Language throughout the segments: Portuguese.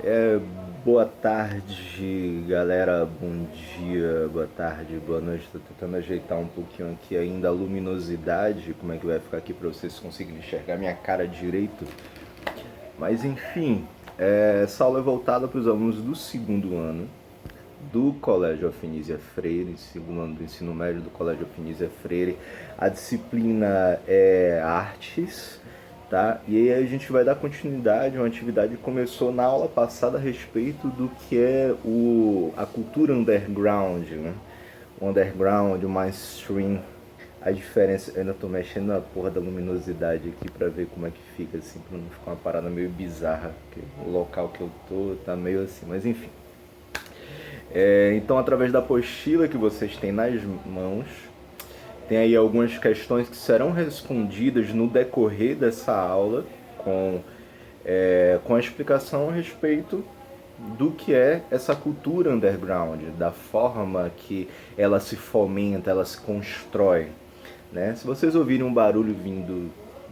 É, Boa tarde, galera. Bom dia, boa tarde, boa noite. Tô tentando ajeitar um pouquinho aqui ainda a luminosidade, como é que vai ficar aqui para vocês conseguirem enxergar minha cara direito. Mas enfim, essa aula é voltada para os alunos do segundo ano do Colégio Alfinísia Freire, segundo ano do ensino médio do Colégio Alfinísia Freire. A disciplina é Artes, tá? E aí a gente vai dar continuidade a uma atividade que começou na aula passada a respeito do que é a cultura underground, né? O underground, o mainstream, a diferença. Eu ainda tô mexendo na porra da luminosidade aqui pra ver como é que fica, assim, pra não ficar uma parada meio bizarra, porque o local que eu tô tá meio assim, mas enfim. Então, através da apostila que vocês têm nas mãos, tem aí algumas questões que serão respondidas no decorrer dessa aula, com a explicação a respeito do que é essa cultura underground, da forma que ela se fomenta, ela se constrói. Né? Se vocês ouvirem um barulho vindo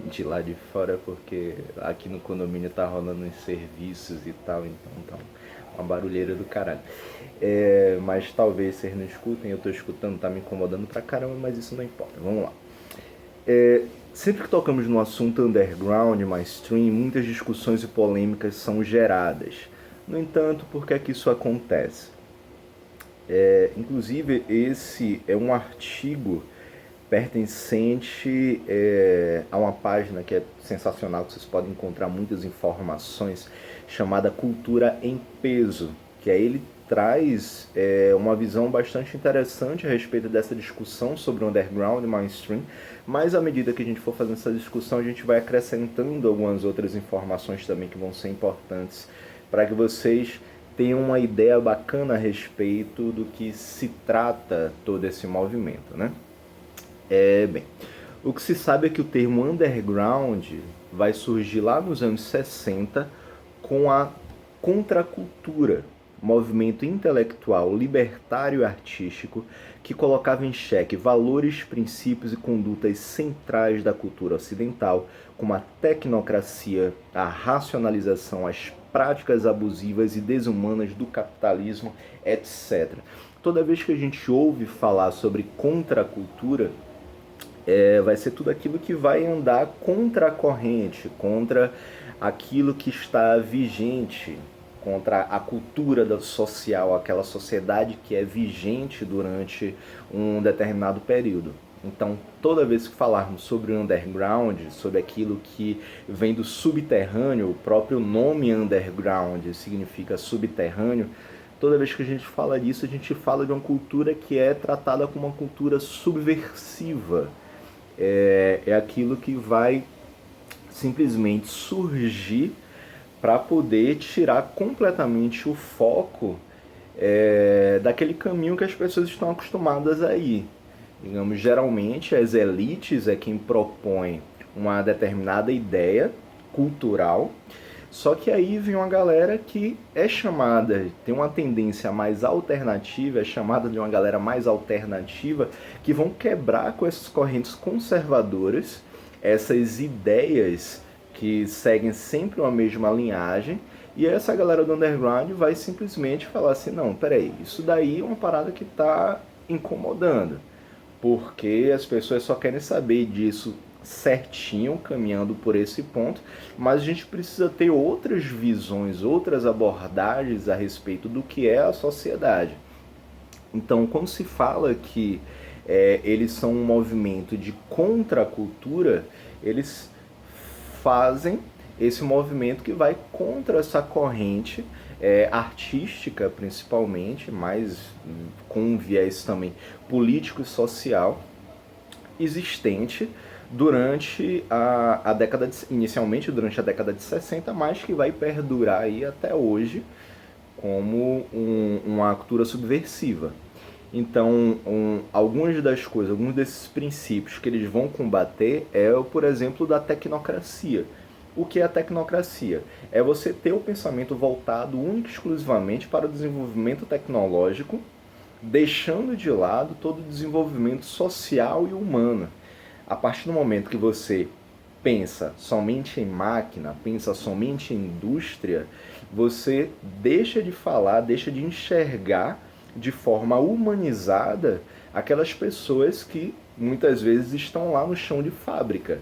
de lá de fora, porque aqui no condomínio tá rolando uns serviços e tal, então tá uma barulheira do caralho. Mas talvez vocês não escutem, eu tô escutando, tá me incomodando pra caramba, mas isso não importa. Vamos lá. Sempre que tocamos no assunto underground, mainstream, muitas discussões e polêmicas são geradas. No entanto, por que é que isso acontece? Inclusive, esse é um artigo pertencente a uma página que é sensacional, que vocês podem encontrar muitas informações, chamada Cultura em Peso, que aí ele traz uma visão bastante interessante a respeito dessa discussão sobre o underground e mainstream, mas à medida que a gente for fazendo essa discussão, a gente vai acrescentando algumas outras informações também que vão ser importantes para que vocês tenham uma ideia bacana a respeito do que se trata todo esse movimento, né? Bem, o que se sabe é que o termo underground vai surgir lá nos anos 60 com a contracultura, movimento intelectual, libertário e artístico que colocava em xeque valores, princípios e condutas centrais da cultura ocidental, como a tecnocracia, a racionalização, as práticas abusivas e desumanas do capitalismo, etc. Toda vez que a gente ouve falar sobre contracultura, vai ser tudo aquilo que vai andar contra a corrente, contra aquilo que está vigente, contra a cultura social, aquela sociedade que é vigente durante um determinado período. Então, toda vez que falarmos sobre o underground, sobre aquilo que vem do subterrâneo, o próprio nome underground significa subterrâneo, toda vez que a gente fala disso, a gente fala de uma cultura que é tratada como uma cultura subversiva, aquilo que vai simplesmente surgir para poder tirar completamente o foco daquele caminho que as pessoas estão acostumadas a ir. Digamos, geralmente as elites é quem propõe uma determinada ideia cultural, só que aí vem uma galera que é chamada, tem uma tendência mais alternativa, é chamada de uma galera mais alternativa, que vão quebrar com essas correntes conservadoras, essas ideias que seguem sempre uma mesma linhagem, e essa galera do underground vai simplesmente falar assim, não, peraí, isso daí é uma parada que está incomodando, porque as pessoas só querem saber disso certinho, caminhando por esse ponto, mas a gente precisa ter outras visões, outras abordagens a respeito do que é a sociedade. Então, quando se fala que eles são um movimento de contracultura, eles fazem esse movimento que vai contra essa corrente artística, principalmente, mas com um viés também político e social, existente durante a década inicialmente durante a década de 60, mas que vai perdurar aí até hoje como uma cultura subversiva. Então, algumas das coisas, alguns desses princípios que eles vão combater por exemplo, da tecnocracia. O que é a tecnocracia? É você ter o pensamento voltado único e exclusivamente para o desenvolvimento tecnológico, deixando de lado todo o desenvolvimento social e humano. A partir do momento que você pensa somente em máquina, pensa somente em indústria, você deixa de falar, deixa de enxergar de forma humanizada aquelas pessoas que muitas vezes estão lá no chão de fábrica.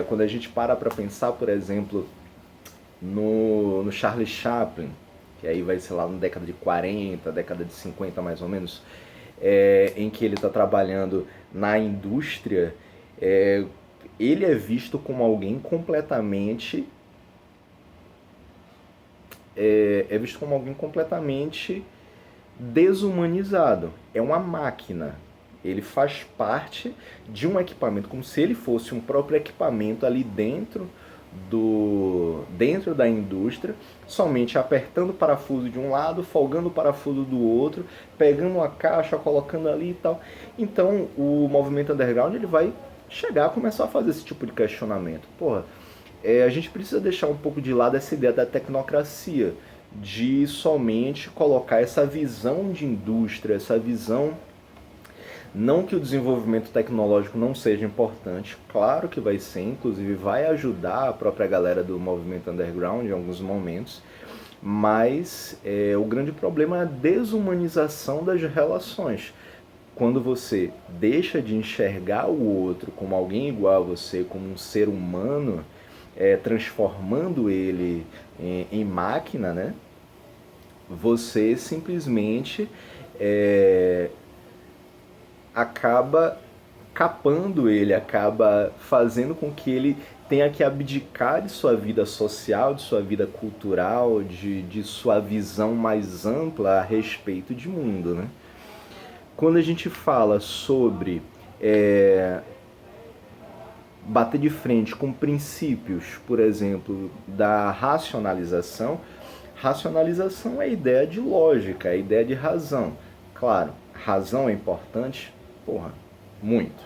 Quando a gente para pensar, por exemplo, no Charlie Chaplin, que aí vai ser lá na década de 40, década de 50 mais ou menos, em que ele está trabalhando na indústria, ele é visto como alguém completamente visto como alguém completamente desumanizado. É uma máquina. Ele faz parte de um equipamento, como se ele fosse um próprio equipamento ali dentro da indústria, somente apertando o parafuso de um lado, folgando o parafuso do outro, pegando uma caixa, colocando ali e tal. Então, o movimento underground ele vai chegar a começar a fazer esse tipo de questionamento. Porra, a gente precisa deixar um pouco de lado essa ideia da tecnocracia, de somente colocar essa visão de indústria, essa visão. Não que o desenvolvimento tecnológico não seja importante, claro que vai ser, inclusive vai ajudar a própria galera do movimento underground em alguns momentos, mas o grande problema é a desumanização das relações. Quando você deixa de enxergar o outro como alguém igual a você, como um ser humano, transformando ele em máquina, né? Você simplesmente acaba capando ele, acaba fazendo com que ele tenha que abdicar de sua vida social, de sua vida cultural, de sua visão mais ampla a respeito de mundo, né? Quando a gente fala sobre bater de frente com princípios, por exemplo, da racionalização, racionalização é a ideia de lógica, é a ideia de razão. Claro, razão é importante, porra, muito.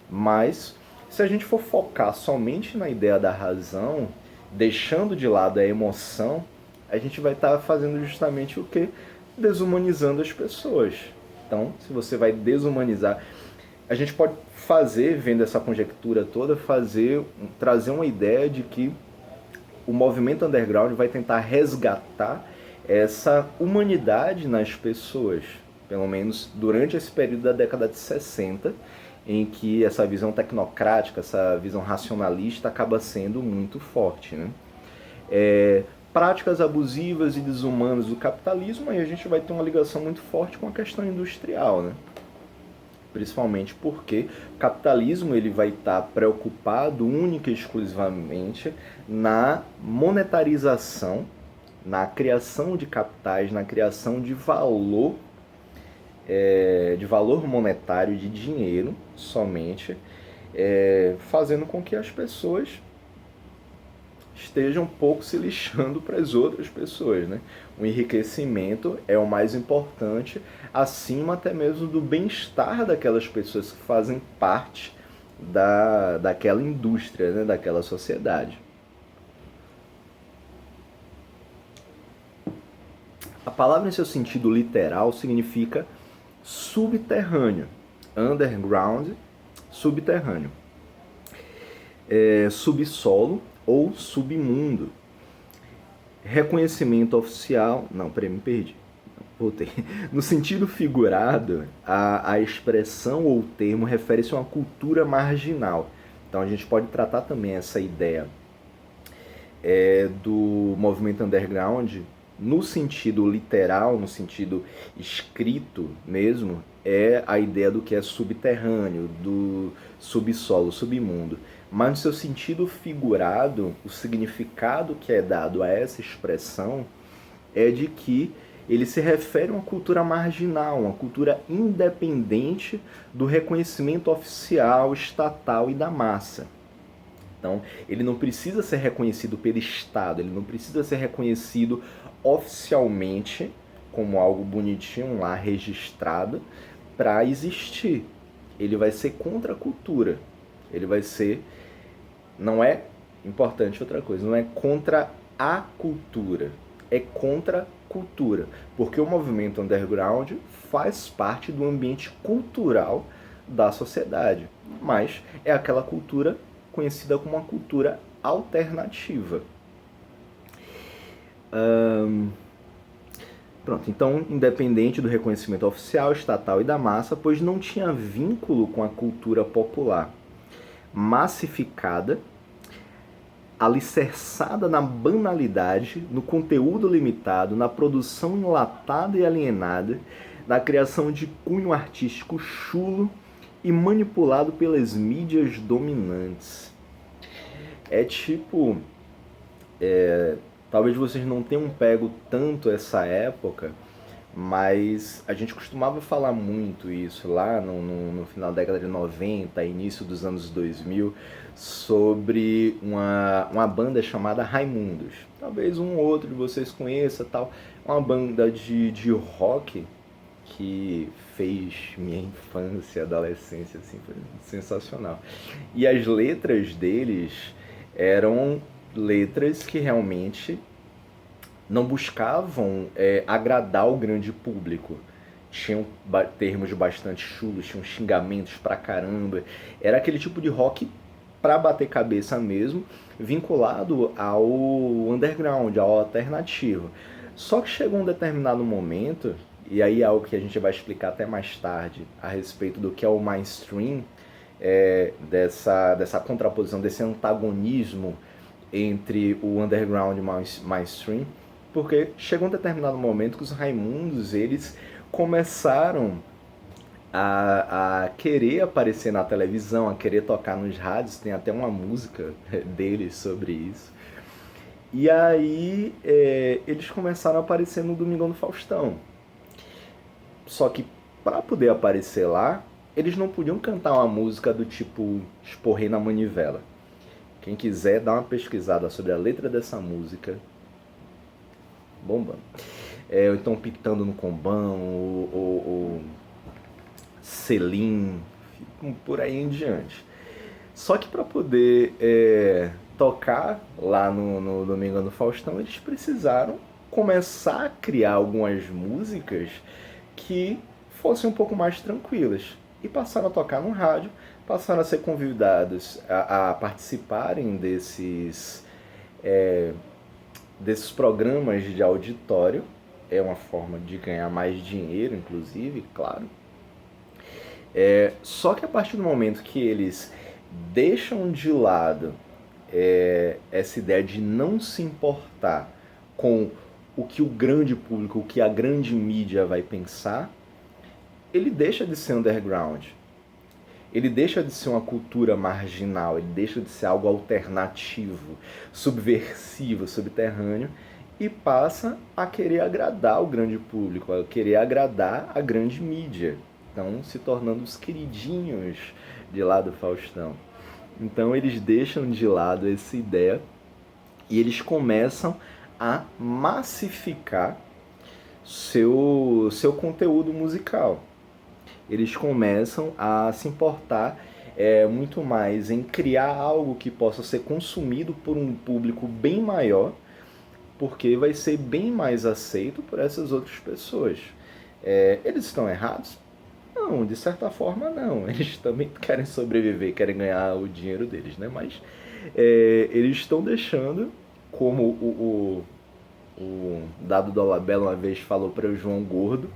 Mas se a gente for focar somente na ideia da razão, deixando de lado a emoção, a gente vai estar fazendo justamente o que? Desumanizando as pessoas. Então, se você vai desumanizar, a gente pode fazer, vendo essa conjectura toda, trazer uma ideia de que o movimento underground vai tentar resgatar essa humanidade nas pessoas, pelo menos durante esse período da década de 60, em que essa visão tecnocrática, essa visão racionalista acaba sendo muito forte, né? Práticas abusivas e desumanas do capitalismo, aí a gente vai ter uma ligação muito forte com a questão industrial, né? Principalmente porque o capitalismo ele vai estar preocupado única e exclusivamente na monetarização, na criação de capitais, na criação de valor monetário, de dinheiro somente, fazendo com que as pessoas estejam um pouco se lixando para as outras pessoas, né? O enriquecimento é o mais importante, acima até mesmo do bem-estar daquelas pessoas que fazem parte daquela indústria, né? Daquela sociedade. A palavra em seu sentido literal significa subterrâneo, underground, subterrâneo, subsolo ou submundo. Reconhecimento oficial. Não, peraí, me perdi. Voltei. No sentido figurado, a expressão ou termo refere-se a uma cultura marginal. Então a gente pode tratar também essa ideia do movimento underground no sentido literal, no sentido escrito mesmo, é a ideia do que é subterrâneo, do subsolo, submundo. Mas no seu sentido figurado, o significado que é dado a essa expressão é de que ele se refere a uma cultura marginal, uma cultura independente do reconhecimento oficial, estatal e da massa. Então, ele não precisa ser reconhecido pelo Estado, ele não precisa ser reconhecido oficialmente como algo bonitinho lá, registrado, para existir. Ele vai ser contra a cultura. Ele vai ser... Não é importante outra coisa, não é contra a cultura, é contra a cultura, porque o movimento underground faz parte do ambiente cultural da sociedade, mas é aquela cultura conhecida como uma cultura alternativa. Pronto, então, independente do reconhecimento oficial, estatal e da massa, pois não tinha vínculo com a cultura popular, massificada, alicerçada na banalidade, no conteúdo limitado, na produção enlatada e alienada, na criação de cunho artístico chulo e manipulado pelas mídias dominantes. É tipo... talvez vocês não tenham pego tanto essa época, mas a gente costumava falar muito isso lá no final da década de 90, início dos anos 2000, sobre uma banda chamada Raimundos. Talvez um ou outro de vocês conheça, tal. Uma banda de rock que fez minha infância, adolescência, assim, foi sensacional. E as letras deles eram letras que realmente não buscavam agradar o grande público. Tinham termos bastante chulos, tinham xingamentos pra caramba. Era aquele tipo de rock pra bater cabeça mesmo, vinculado ao underground, ao alternativo. Só que chegou um determinado momento, e aí é algo que a gente vai explicar até mais tarde, a respeito do que é o mainstream, dessa contraposição, desse antagonismo entre o underground e o mainstream, porque chegou um determinado momento que os Raimundos, eles começaram a querer aparecer na televisão, a querer tocar nos rádios, tem até uma música deles sobre isso. E aí eles começaram a aparecer no Domingão do Faustão. Só que para poder aparecer lá, eles não podiam cantar uma música do tipo Esporrei na Manivela. Quem quiser dar uma pesquisada sobre a letra dessa música, bombando. Ou então Pitando no Combão, ou Selim, por aí em diante. Só que para poder tocar lá no Domingão do Faustão, eles precisaram começar a criar algumas músicas que fossem um pouco mais tranquilas. E passaram a tocar no rádio, passaram a ser convidados a participarem desses programas de auditório. É uma forma de ganhar mais dinheiro, inclusive, claro. Só que a partir do momento que eles deixam de lado essa ideia de não se importar com o que o grande público, o que a grande mídia vai pensar, ele deixa de ser underground. Ele deixa de ser uma cultura marginal, ele deixa de ser algo alternativo, subversivo, subterrâneo, e passa a querer agradar o grande público, a querer agradar a grande mídia. Então, se tornando os queridinhos de lá do Faustão. Então, eles deixam de lado essa ideia e eles começam a massificar seu conteúdo musical. Eles começam a se importar muito mais em criar algo que possa ser consumido por um público bem maior, porque vai ser bem mais aceito por essas outras pessoas. Eles estão errados? Não, de certa forma não. Eles também querem sobreviver, querem ganhar o dinheiro deles, né? Mas eles estão deixando, como o Dado Dolabella uma vez falou para o João Gordo,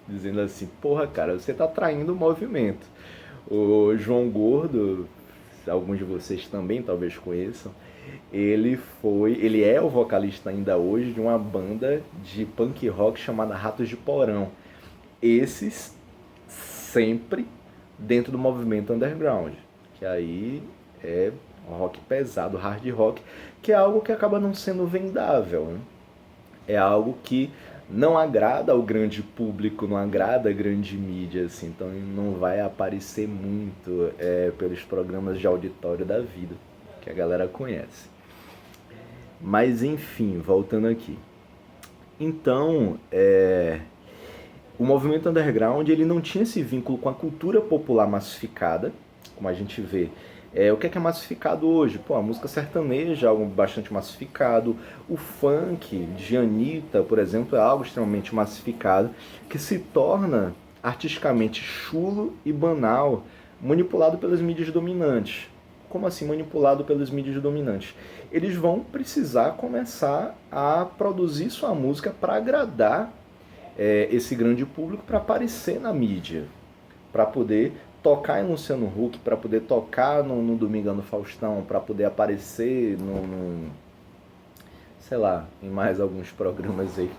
dizendo assim, porra, cara, você tá traindo o movimento. O João Gordo, alguns de vocês também talvez conheçam, ele é o vocalista ainda hoje de uma banda de punk rock chamada Ratos de Porão. Esses sempre dentro do movimento underground, que aí é rock pesado, hard rock, que é algo que acaba não sendo vendável, né? É algo que não agrada ao grande público, não agrada a grande mídia, assim, então não vai aparecer muito pelos programas de auditório da vida, que a galera conhece. Mas enfim, voltando aqui. Então, o movimento underground ele não tinha esse vínculo com a cultura popular massificada, como a gente vê. O que é massificado hoje? Pô, a música sertaneja é algo bastante massificado. O funk de Anitta, por exemplo, é algo extremamente massificado, que se torna artisticamente chulo e banal, manipulado pelas mídias dominantes. Como assim manipulado pelas mídias dominantes? Eles vão precisar começar a produzir sua música para agradar esse grande público, para aparecer na mídia, para poder tocar em Luciano Huck, para poder tocar no Domingão do Faustão, para poder aparecer sei lá, em mais alguns programas aí,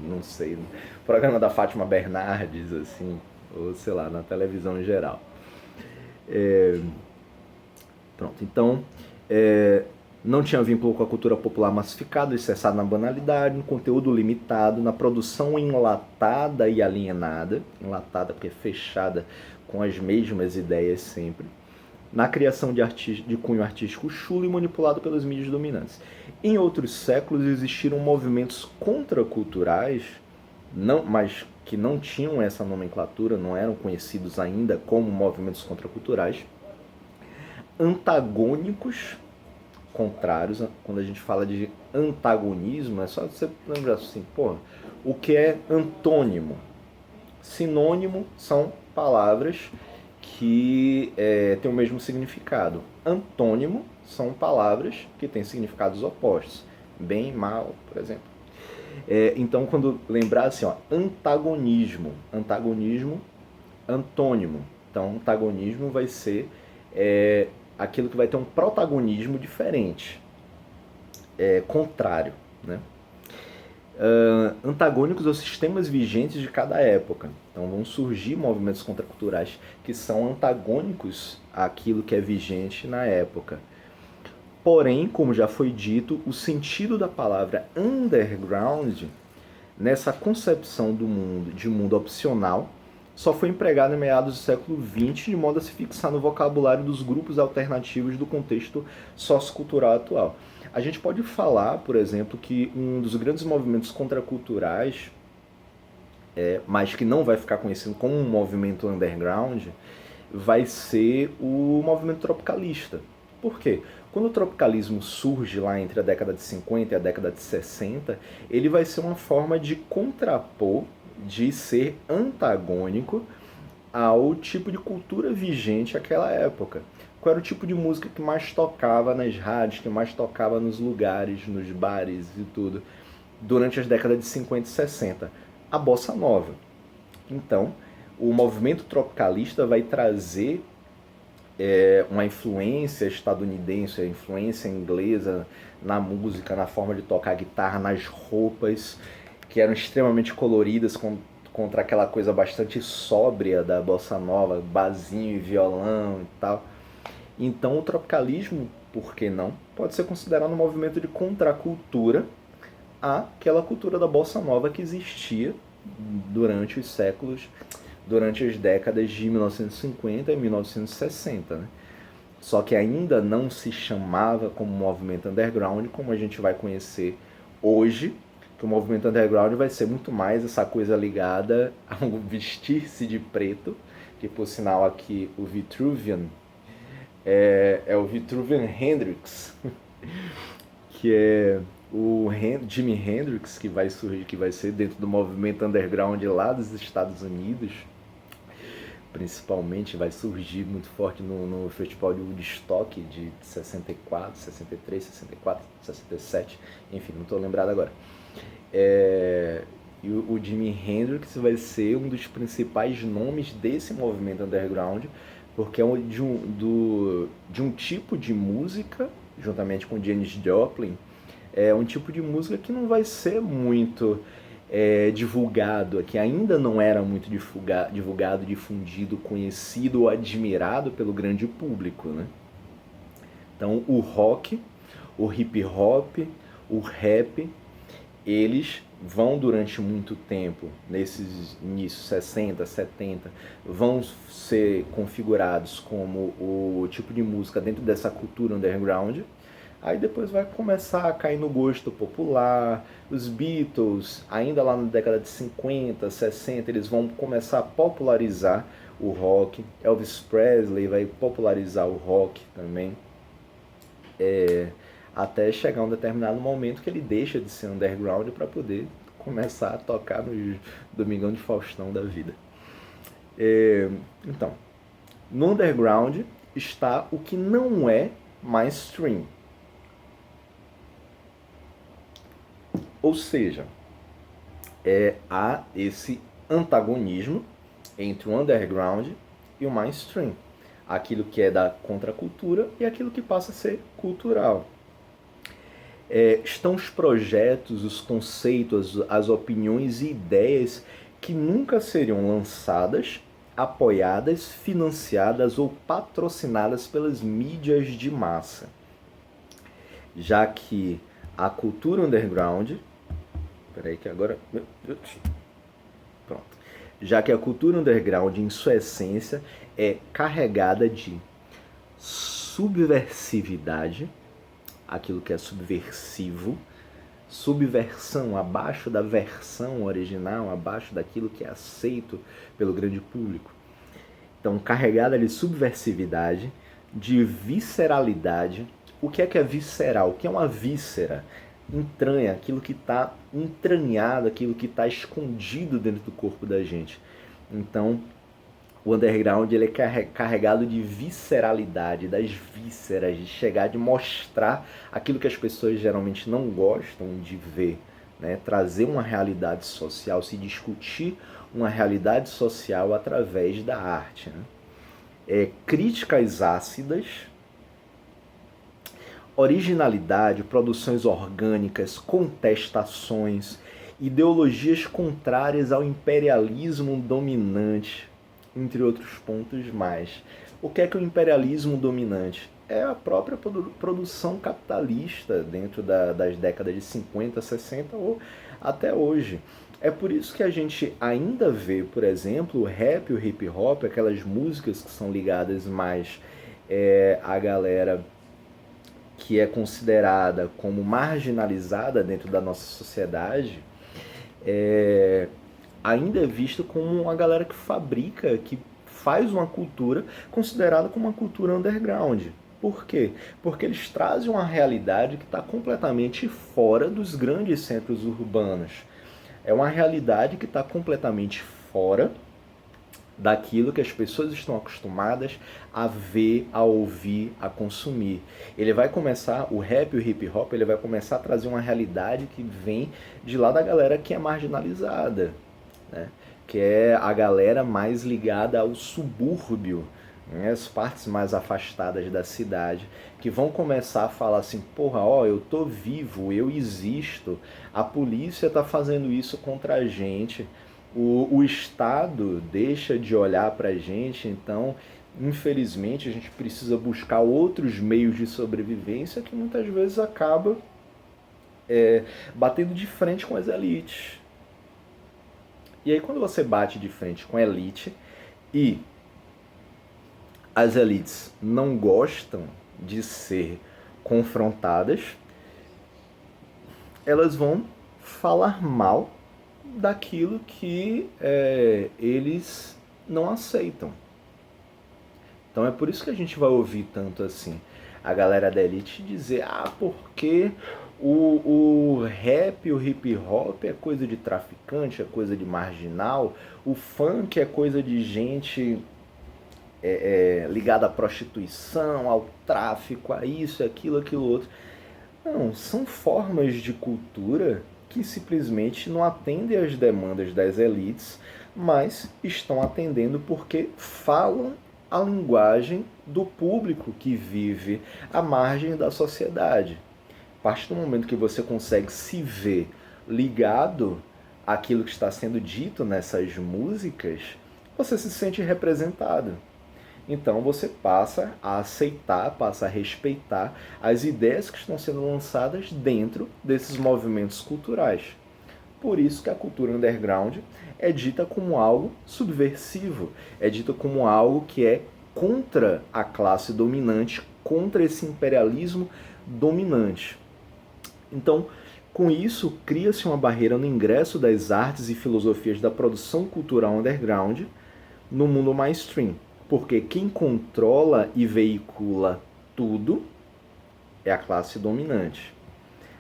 não sei, programa da Fátima Bernardes, assim, ou sei lá, na televisão em geral. Pronto, então, não tinha vínculo com a cultura popular massificada, alicerçada na banalidade, no conteúdo limitado, na produção enlatada e alienada, enlatada porque é fechada com as mesmas ideias sempre, na criação de cunho artístico chulo e manipulado pelas mídias dominantes. Em outros séculos existiram movimentos contraculturais, mas que não tinham essa nomenclatura, não eram conhecidos ainda como movimentos contraculturais, antagônicos, contrários. Quando a gente fala de antagonismo, é só você lembrar assim, porra, o que é antônimo? Sinônimo são palavras que têm o mesmo significado. Antônimo são palavras que têm significados opostos. Bem, mal, por exemplo. Então, quando lembrar assim, ó, antagonismo, antônimo. Então, antagonismo vai ser aquilo que vai ter um protagonismo diferente, contrário, né? Antagônicos aos sistemas vigentes de cada época. Então vão surgir movimentos contraculturais que são antagônicos àquilo que é vigente na época. Porém, como já foi dito, o sentido da palavra underground, nessa concepção do mundo, de mundo opcional, só foi empregado em meados do século XX, de modo a se fixar no vocabulário dos grupos alternativos do contexto sociocultural atual. A gente pode falar, por exemplo, que um dos grandes movimentos contraculturais, mas que não vai ficar conhecido como um movimento underground, vai ser o movimento tropicalista. Por quê? Quando o tropicalismo surge lá entre a década de 50 e a década de 60, ele vai ser uma forma de contrapor, de ser antagônico ao tipo de cultura vigente àquela época. Qual era o tipo de música que mais tocava nas rádios, que mais tocava nos lugares, nos bares e tudo, durante as décadas de 50 e 60? A bossa nova. Então, o movimento tropicalista vai trazer uma influência estadunidense, a influência inglesa na música, na forma de tocar guitarra, nas roupas, que eram extremamente coloridas, contra aquela coisa bastante sóbria da bossa nova, barzinho e violão e tal. Então o tropicalismo, por que não, pode ser considerado um movimento de contracultura àquela cultura da bossa nova que existia durante os séculos, durante as décadas de 1950 e 1960, né? Só que ainda não se chamava como movimento underground, como a gente vai conhecer hoje, que o movimento underground vai ser muito mais essa coisa ligada ao vestir-se de preto, que por sinal aqui o Vitruvian é o Vitruvian Hendrix, que é o Jimi Hendrix, que vai surgir, que vai ser dentro do movimento underground lá dos Estados Unidos, principalmente vai surgir muito forte no Festival de Woodstock de 64, 63, 64, 67, enfim, não estou lembrado agora. E o Jimi Hendrix vai ser um dos principais nomes desse movimento underground, porque é de um tipo de música, juntamente com Janis Joplin, é um tipo de música que não vai ser muito divulgado, que ainda não era muito divulgado, difundido, conhecido ou admirado pelo grande público, né? Então o rock, o hip hop, o rap, eles vão durante muito tempo, nesses inícios 60, 70, vão ser configurados como o tipo de música dentro dessa cultura underground. Aí depois vai começar a cair no gosto popular. Os Beatles, ainda lá na década de 50, 60, eles vão começar a popularizar o rock. Elvis Presley vai popularizar o rock também. Até chegar um determinado momento que ele deixa de ser underground para poder começar a tocar no Domingão de Faustão da vida. Então, no underground está o que não é mainstream. Ou seja, há esse antagonismo entre o underground e o mainstream. Aquilo que é da contracultura e aquilo que passa a ser cultural. Estão os projetos, os conceitos, as opiniões e ideias que nunca seriam lançadas, apoiadas, financiadas ou patrocinadas pelas mídias de massa. Já que a cultura underground... Peraí que agora... Pronto. Já que a cultura underground, em sua essência, é carregada de subversividade, aquilo que é subversivo, subversão, abaixo da versão original, abaixo daquilo que é aceito pelo grande público. Então, carregada de subversividade, de visceralidade. O que é visceral? O que é uma víscera? Entranha, aquilo que está entranhado, aquilo que está escondido dentro do corpo da gente. Então, o underground ele é carregado de visceralidade, das vísceras, de chegar, de mostrar aquilo que as pessoas geralmente não gostam de ver, né? Trazer uma realidade social, se discutir uma realidade social através da arte, né? Críticas ácidas, originalidade, produções orgânicas, contestações, ideologias contrárias ao imperialismo dominante, entre outros pontos mais. O que é o imperialismo dominante? É a própria produção capitalista dentro das décadas de 50, 60 ou até hoje. É por isso que a gente ainda vê, por exemplo, o rap, o hip hop, aquelas músicas que são ligadas mais à galera que é considerada como marginalizada dentro da nossa sociedade, ainda é visto como uma galera que fabrica, que faz uma cultura considerada como uma cultura underground. Por quê? Porque eles trazem uma realidade que está completamente fora dos grandes centros urbanos. É uma realidade que está completamente fora daquilo que as pessoas estão acostumadas a ver, a ouvir, a consumir. Ele vai começar, o rap e o hip hop, ele vai começar a trazer uma realidade que vem de lá da galera que é marginalizada, né? Que é a galera mais ligada ao subúrbio, né? As partes mais afastadas da cidade, que vão começar a falar assim, porra, ó, eu tô vivo, eu existo, a polícia tá fazendo isso contra a gente, o Estado deixa de olhar pra gente, então, infelizmente, a gente precisa buscar outros meios de sobrevivência que muitas vezes acaba batendo de frente com as elites. E aí quando você bate de frente com a elite e as elites não gostam de ser confrontadas, elas vão falar mal daquilo que eles não aceitam. Então é por isso que a gente vai ouvir tanto assim a galera da elite dizer, porque o rap, o hip hop é coisa de traficante, é coisa de marginal, o funk é coisa de gente ligada à prostituição, ao tráfico, a isso, aquilo, aquilo outro. Não, são formas de cultura que simplesmente não atendem às demandas das elites, mas estão atendendo porque falam a linguagem do público que vive à margem da sociedade. A partir do momento que você consegue se ver ligado àquilo que está sendo dito nessas músicas, você se sente representado. Então você passa a aceitar, passa a respeitar as ideias que estão sendo lançadas dentro desses movimentos culturais. Por isso que a cultura underground é dita como algo subversivo, é dita como algo que é contra a classe dominante, contra esse imperialismo dominante. Então, com isso, cria-se uma barreira no ingresso das artes e filosofias da produção cultural underground no mundo mainstream. Porque quem controla e veicula tudo é a classe dominante.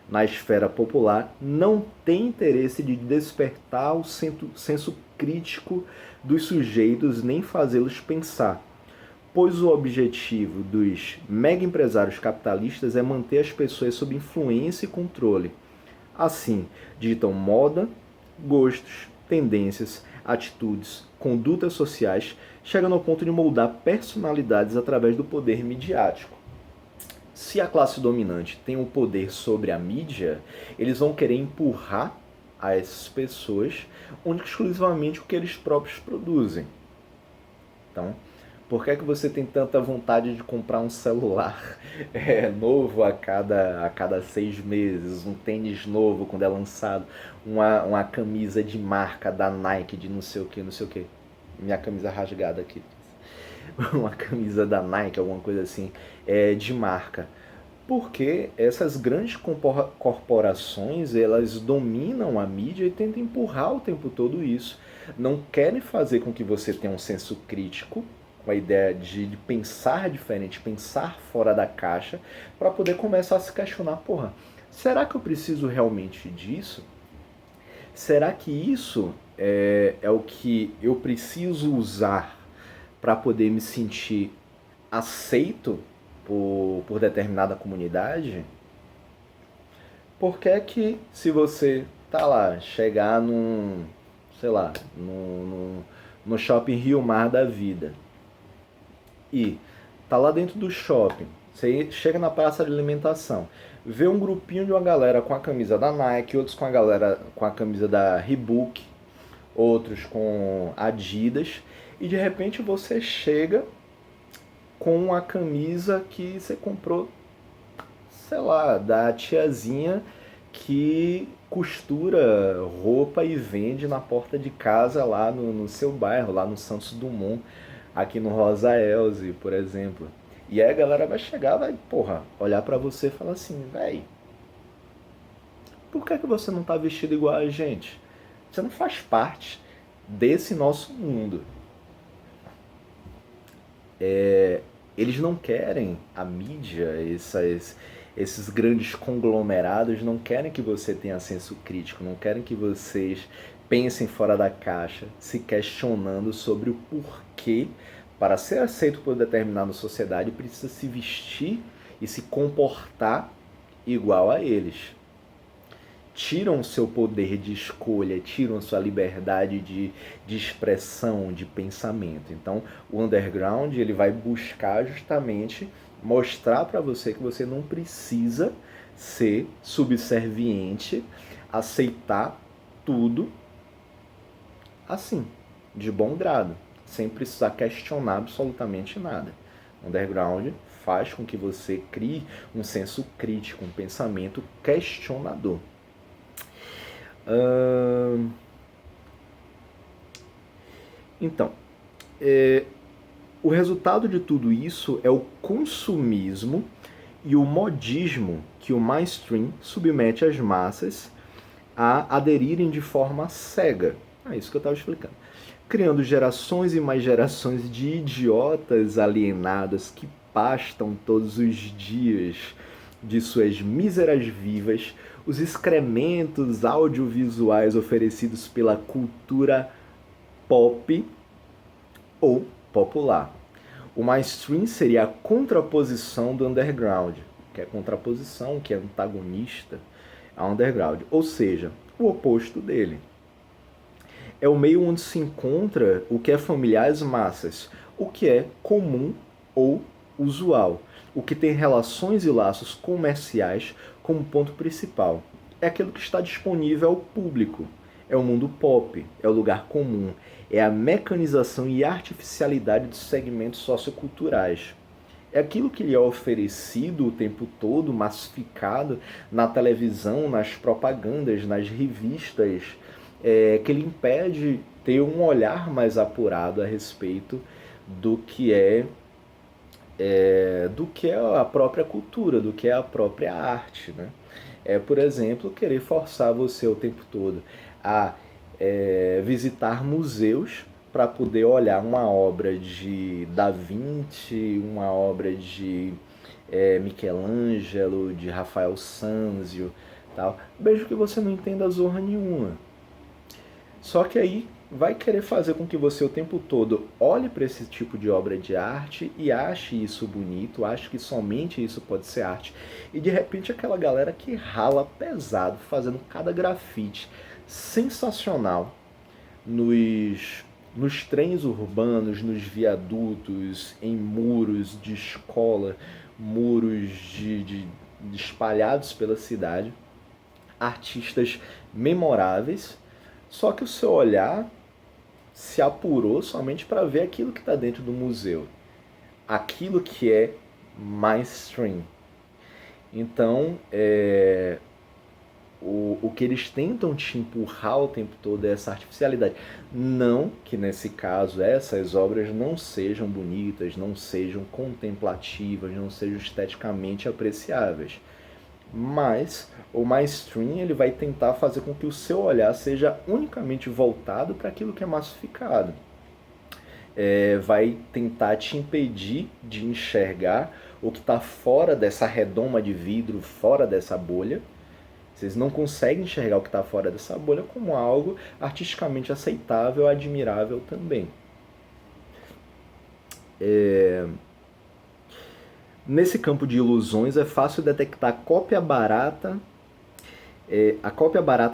Na esfera popular, não tem interesse de despertar o senso crítico dos sujeitos nem fazê-los pensar. pois o objetivo dos mega empresários capitalistas é manter as pessoas sob influência e controle. Assim, ditam moda, gostos, tendências, atitudes, condutas sociais, chegando ao ponto de moldar personalidades através do poder midiático. Se a classe dominante tem o poder sobre a mídia, eles vão querer empurrar a essas pessoas única e exclusivamente o que eles próprios produzem. Então, por que é que você tem tanta vontade de comprar um celular novo a cada 6 meses, um tênis novo quando é lançado, uma camisa de marca da Nike de não sei o que, não sei o que. Minha camisa rasgada aqui. Uma camisa da Nike, alguma coisa assim, de marca. Porque essas grandes corporações, elas dominam a mídia e tentam empurrar o tempo todo isso. Não querem fazer com que você tenha um senso crítico, com a ideia de pensar diferente, pensar fora da caixa, para poder começar a se questionar, porra, será que eu preciso realmente disso? Será que isso é o que eu preciso usar para poder me sentir aceito por determinada comunidade? Porque é que se você tá lá, chegar sei lá, no shopping Rio Mar da vida e tá lá dentro do shopping, você chega na praça de alimentação, vê um grupinho de uma galera com a camisa da Nike, outros com a galera com a camisa da Reebok, outros com Adidas, e de repente você chega com a camisa que você comprou, sei lá, da tiazinha que costura roupa e vende na porta de casa lá no seu bairro, lá no Santos Dumont, aqui no Rosa Elze, por exemplo. E aí a galera vai chegar, vai, porra, olhar pra você e falar assim, véi, por que você não tá vestido igual a gente? Você não faz parte desse nosso mundo. Eles não querem, a mídia, esses grandes conglomerados não querem que você tenha senso crítico, não querem que vocês pensem fora da caixa, se questionando sobre o porquê, para ser aceito por determinada sociedade, precisa se vestir e se comportar igual a eles. Tiram o seu poder de escolha, tiram a sua liberdade de expressão, de pensamento. Então, o underground ele vai buscar justamente mostrar para você que você não precisa ser subserviente, aceitar tudo assim, de bom grado, sem precisar questionar absolutamente nada. O underground faz com que você crie um senso crítico, um pensamento questionador. Então, o resultado de tudo isso é o consumismo e o modismo que o mainstream submete as massas a aderirem de forma cega. É isso que eu estava explicando. Criando gerações e mais gerações de idiotas alienados que pastam todos os dias de suas míseras vivas os excrementos audiovisuais oferecidos pela cultura pop ou popular. O mainstream seria a contraposição do underground, que é contraposição, que é antagonista ao underground, ou seja, o oposto dele. É o meio onde se encontra o que é familiar às massas, o que é comum ou usual, o que tem relações e laços comerciais como ponto principal. É aquilo que está disponível ao público. É o mundo pop, é o lugar comum, é a mecanização e artificialidade dos segmentos socioculturais. É aquilo que lhe é oferecido o tempo todo, massificado na televisão, nas propagandas, nas revistas, que lhe impede ter um olhar mais apurado a respeito do que é a própria cultura, do que é a própria arte, né? Por exemplo, querer forçar você o tempo todo a visitar museus para poder olhar uma obra de Da Vinci, uma obra de Michelangelo, de Rafael Sanzio, tal. Vejo que você não entenda zorra nenhuma. Só que aí vai querer fazer com que você o tempo todo olhe para esse tipo de obra de arte e ache isso bonito, ache que somente isso pode ser arte. E de repente aquela galera que rala pesado, fazendo cada grafite sensacional nos trens urbanos, nos viadutos, em muros de escola, muros espalhados pela cidade, artistas memoráveis, só que o seu olhar se apurou somente para ver aquilo que está dentro do museu, aquilo que é mainstream. Então, o que eles tentam te empurrar o tempo todo é essa artificialidade. Não que nesse caso essas obras não sejam bonitas, não sejam contemplativas, não sejam esteticamente apreciáveis. Mas o mainstream ele vai tentar fazer com que o seu olhar seja unicamente voltado para aquilo que é massificado. Vai tentar te impedir de enxergar o que está fora dessa redoma de vidro, fora dessa bolha. Vocês não conseguem enxergar o que está fora dessa bolha como algo artisticamente aceitável, admirável também. Nesse campo de ilusões é fácil detectar a cópia barata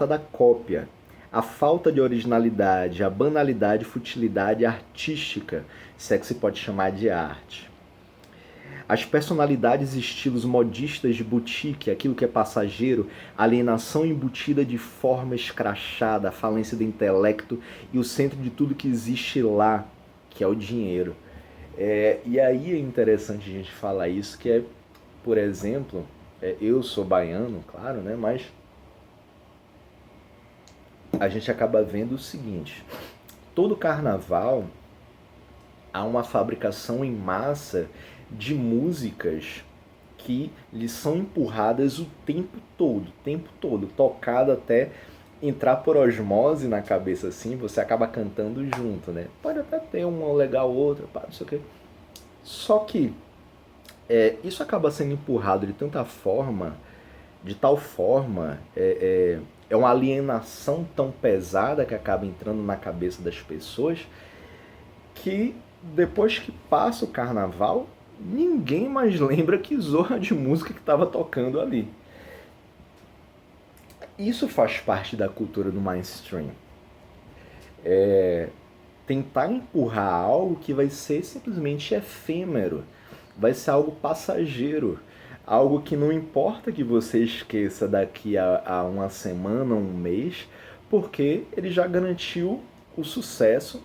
da cópia, a falta de originalidade, a banalidade e futilidade artística, se é que se pode chamar de arte. As personalidades e estilos modistas de boutique, aquilo que é passageiro, alienação embutida de forma escrachada, a falência do intelecto e o centro de tudo que existe lá, que é o dinheiro. E aí é interessante a gente falar isso, que é, por exemplo, eu sou baiano, claro, né? Mas a gente acaba vendo o seguinte: todo carnaval há uma fabricação em massa de músicas que lhes são empurradas o tempo todo, tocado até entrar por osmose na cabeça assim, você acaba cantando junto, né? Pode até ter uma legal outra, não sei o quê. Só que isso acaba sendo empurrado de tal forma, é uma alienação tão pesada que acaba entrando na cabeça das pessoas, que depois que passa o carnaval, ninguém mais lembra que zorra de música que estava tocando ali. Isso faz parte da cultura do mainstream. Tentar empurrar algo que vai ser simplesmente efêmero, vai ser algo passageiro, algo que não importa que você esqueça daqui a uma semana, um mês, porque ele já garantiu o sucesso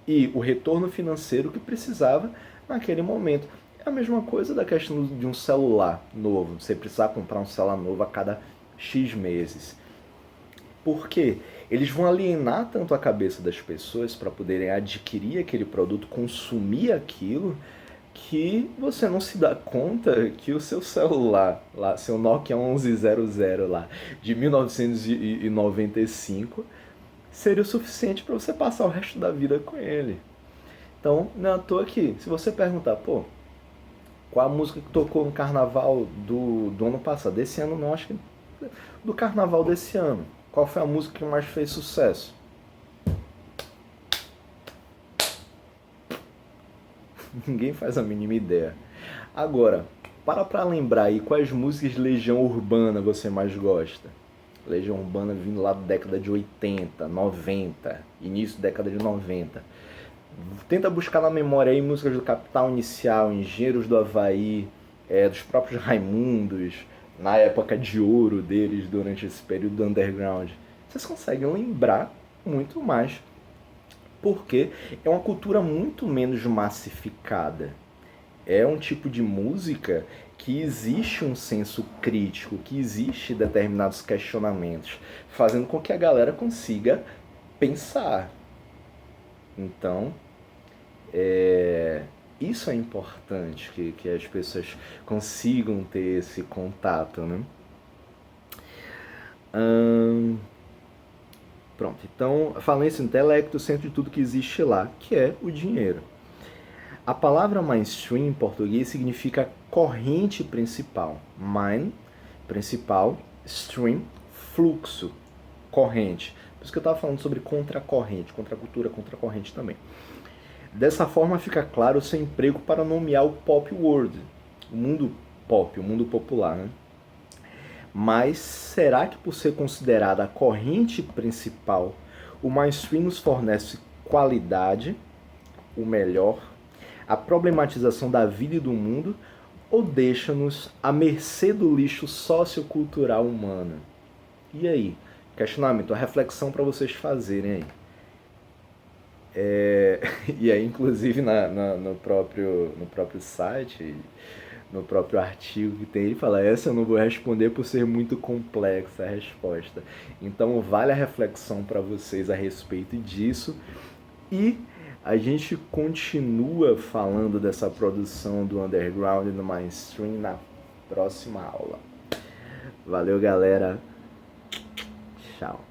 e o retorno financeiro que precisava naquele momento. É a mesma coisa da questão de um celular novo, você precisar comprar um celular novo a cada X meses. Por quê? Eles vão alienar tanto a cabeça das pessoas para poderem adquirir aquele produto, consumir aquilo, que você não se dá conta que o seu celular, lá, seu Nokia 1100 lá, de 1995, seria o suficiente para você passar o resto da vida com ele. Então, não é à toa que, se você perguntar, qual a música que tocou no carnaval do ano passado? Desse ano não, acho que do carnaval desse ano. Qual foi a música que mais fez sucesso? Ninguém faz a mínima ideia. Agora, para lembrar aí quais músicas de Legião Urbana você mais gosta. Legião Urbana vindo lá da década de 80, 90, início da década de 90. Tenta buscar na memória aí músicas do Capital Inicial, Engenheiros do Havaí, dos próprios Raimundos, na época de ouro deles, durante esse período do underground. Vocês conseguem lembrar muito mais, porque é uma cultura muito menos massificada. É um tipo de música que existe um senso crítico, que existe determinados questionamentos, fazendo com que a galera consiga pensar. Então, isso é importante, que as pessoas consigam ter esse contato, né? Pronto, então, falência do intelecto, o centro de tudo que existe lá, que é o dinheiro. A palavra mainstream em português significa corrente principal. Main, principal, stream, fluxo, corrente. Por isso que eu estava falando sobre contracorrente, contracultura, contracorrente também. Dessa forma fica claro o seu emprego para nomear o pop world, o mundo pop, o mundo popular, né? Mas será que por ser considerada a corrente principal, o mainstream nos fornece qualidade, o melhor, a problematização da vida e do mundo, ou deixa-nos à mercê do lixo sociocultural humano? E aí? Questionamento, a reflexão para vocês fazerem aí. E aí, inclusive, no próprio site, no próprio artigo que tem, ele fala: essa eu não vou responder por ser muito complexa a resposta. Então, vale a reflexão para vocês a respeito disso. E a gente continua falando dessa produção do underground no mainstream na próxima aula. Valeu, galera. Tchau.